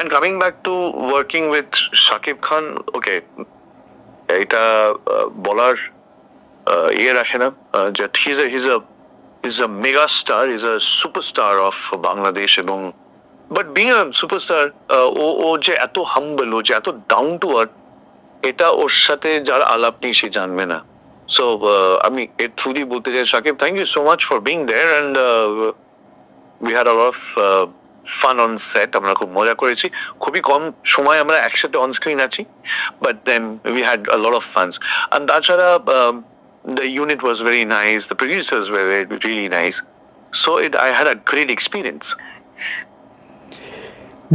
And coming back to working with Shakib Khan, okay, এটা বলার ইয়ে রাখে না, that he's a mega star, he's a superstar of Bangladesh এবং but being a superstar, ও যে এত হাম্বল, ও যে এত ডাউন টু আর্থ, এটা ওর সাথে যার আলাপ নেই সে জানবে না। সো আমি এর থ্রু দিয়ে বলতে চাই, Shakib, thank you so much for being there, and we had a lot of fun on set. আমরা খুব মজা করেছি, খুবই কম সময় আমরা একসাথে অন স্ক্রিন আছি, but then we had a lot of funs. আর তাছাড়া the unit was very nice, the producers were really nice, so I had a great experience.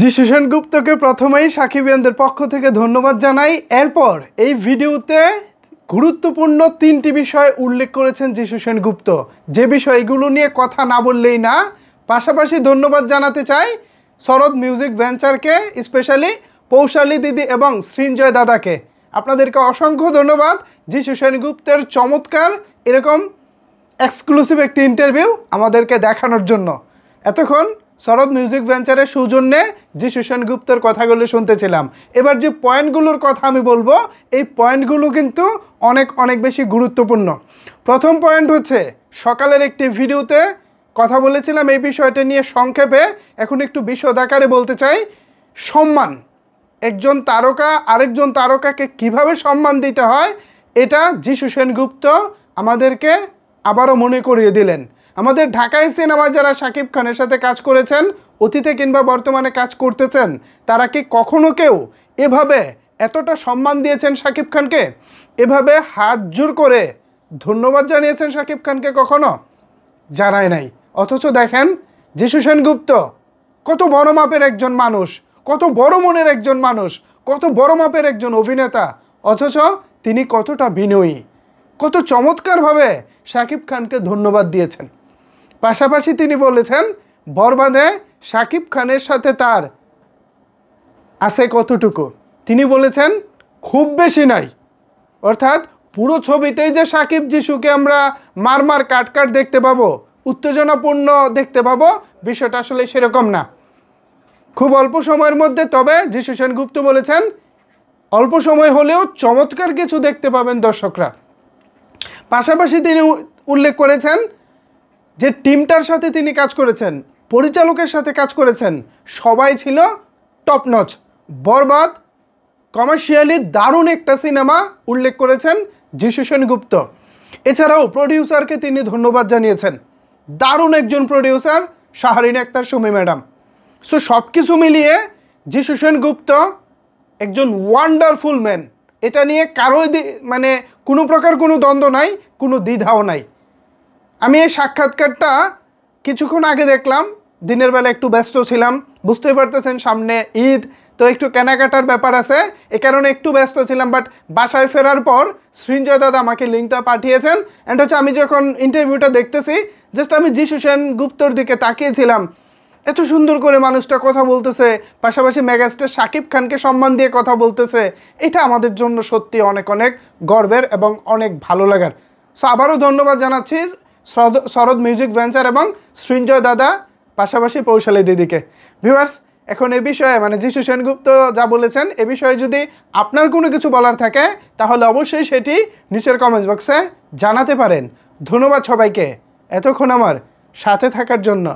যিশু সেনগুপ্তকে প্রথমেই সাকিবিয়ানদের পক্ষ থেকে ধন্যবাদ জানাই। এরপর এই ভিডিওতে গুরুত্বপূর্ণ 3টি বিষয় উল্লেখ করেছেন যিশু সেনগুপ্ত, যে বিষয়গুলো নিয়ে কথা না বললেই না। পাশাপাশি ধন্যবাদ জানাতে চাই শরৎ মিউজিক ভেঞ্চারকে, স্পেশালি পৌশালী দিদি এবং সৃঞ্জয় দাদাকে। আপনাদেরকে অসংখ্য ধন্যবাদ যিশু সেনগুপ্তের চমৎকার এরকম এক্সক্লুসিভ একটি ইন্টারভিউ আমাদেরকে দেখানোর জন্য। এতক্ষণ শরৎ মিউজিক ভেঞ্চারের সৌজন্যে যিশু সেনগুপ্তের কথাগুলো শুনতেছিলাম। এবার যে পয়েন্টগুলোর কথা আমি বলবো, এই পয়েন্টগুলো কিন্তু অনেক অনেক বেশি গুরুত্বপূর্ণ। প্রথম পয়েন্ট হচ্ছে, সকালের একটি ভিডিওতে কথা বলেছিলাম এই বিষয়টা নিয়ে সংক্ষেপে, এখন একটু বিশদ আকারে বলতে চাই। সম্মান, একজন তারকা আরেকজন তারকাকে কিভাবে সম্মান দিতে হয়, এটা যিশু সেনগুপ্ত আমাদেরকে আবারও মনে করিয়ে দিলেন। আমাদের ঢাকায় সিনেমায় যারা শাকিব খানের সাথে কাজ করেছেন, অতীতে কিংবা বর্তমানে কাজ করতেছেন, তারা কি কখনো কেউ এভাবে এতটা সম্মান দিয়েছেন শাকিব খানকে? এভাবে হাত জোর করে ধন্যবাদ জানিয়েছেন শাকিব খানকে? কখনো জানায় নাই। অথচ দেখেন যিশু সেনগুপ্ত কত বড় মাপের একজন মানুষ, কত বড় মনের একজন মানুষ, কত বড় মাপের একজন অভিনেতা, অথচ তিনি কতটা বিনয়ী, কত চমৎকারভাবে শাকিব খানকে ধন্যবাদ দিয়েছেন। পাশাপাশি তিনি বলেছেন বরবাদে শাকিব খানের সাথে তার আছে কতটুকু, তিনি বলেছেন খুব বেশি নাই। অর্থাৎ পুরো ছবিতেই যে শাকিব যিশুকে আমরা মার কাট দেখতে পাবো, উত্তেজনাপূর্ণ দেখতে পাবো, বিষয়টা আসলে সেরকম না, খুব অল্প সময়ের মধ্যে। তবে যিশু সেনগুপ্ত বলেছেন অল্প সময় হলেও চমৎকার কিছু দেখতে পাবেন দর্শকরা। পাশাপাশি তিনি উল্লেখ করেছেন যে টিমটার সাথে তিনি কাজ করেছেন, পরিচালকের সাথে কাজ করেছেন, সবাই ছিল টপ নচ। বরবাদ কমার্শিয়ালি দারুণ একটা সিনেমা উল্লেখ করেছেন যিশু সেনগুপ্ত। এছাড়াও প্রডিউসারকে তিনি ধন্যবাদ জানিয়েছেন, দারুণ একজন producer Shahrin Akter Sumi madam. So সব কিছু মিলিয়ে যিশু সেনগুপ্ত একজন ওয়ান্ডারফুল ম্যান, এটা নিয়ে কারোই মানে কোনো প্রকার কোনো দ্বন্দ্ব নাই, কোনো দ্বিধাও নাই। আমি এই সাক্ষাৎকারটা কিছুক্ষণ আগে দেখলাম, দিনের বেলা একটু ব্যস্ত ছিলাম, বুঝতেই পারতেছেন সামনে ঈদ, তো একটু কেনাকাটার ব্যাপার আছে, এ কারণে একটু ব্যস্ত ছিলাম। বাট বাসায় ফেরার পর সৃঞ্জয় দাদা আমাকে লিঙ্কটা পাঠিয়েছেন, অ্যান্ড হচ্ছে আমি যখন ইন্টারভিউটা দেখতেছি, জাস্ট আমি যিশু সেনগুপ্তর দিকে তাকিয়েছিলাম, এত সুন্দর করে মানুষটা কথা বলতেছে, পাশাপাশি মেগাস্টার শাকিব খানকে সম্মান দিয়ে কথা বলতেছে, এটা আমাদের জন্য সত্যি অনেক অনেক গর্বের এবং অনেক ভালো লাগার। সো আবারও ধন্যবাদ জানাচ্ছি শরৎ মিউজিক ভেঞ্চার এবং সৃঞ্জয় দাদা, পাশাপাশি পৌশালী দিদিকে। ভিউয়ার্স, এখন এ বিষয়ে মানে যিশু সেনগুপ্ত যা বলেছেন এ বিষয়ে যদি আপনার কোনো কিছু বলার থাকে তাহলে অবশ্যই সেটি নিচের কমেন্টস বক্সে জানাতে পারেন। ধন্যবাদ সবাইকে এতক্ষণ আমার সাথে থাকার জন্য।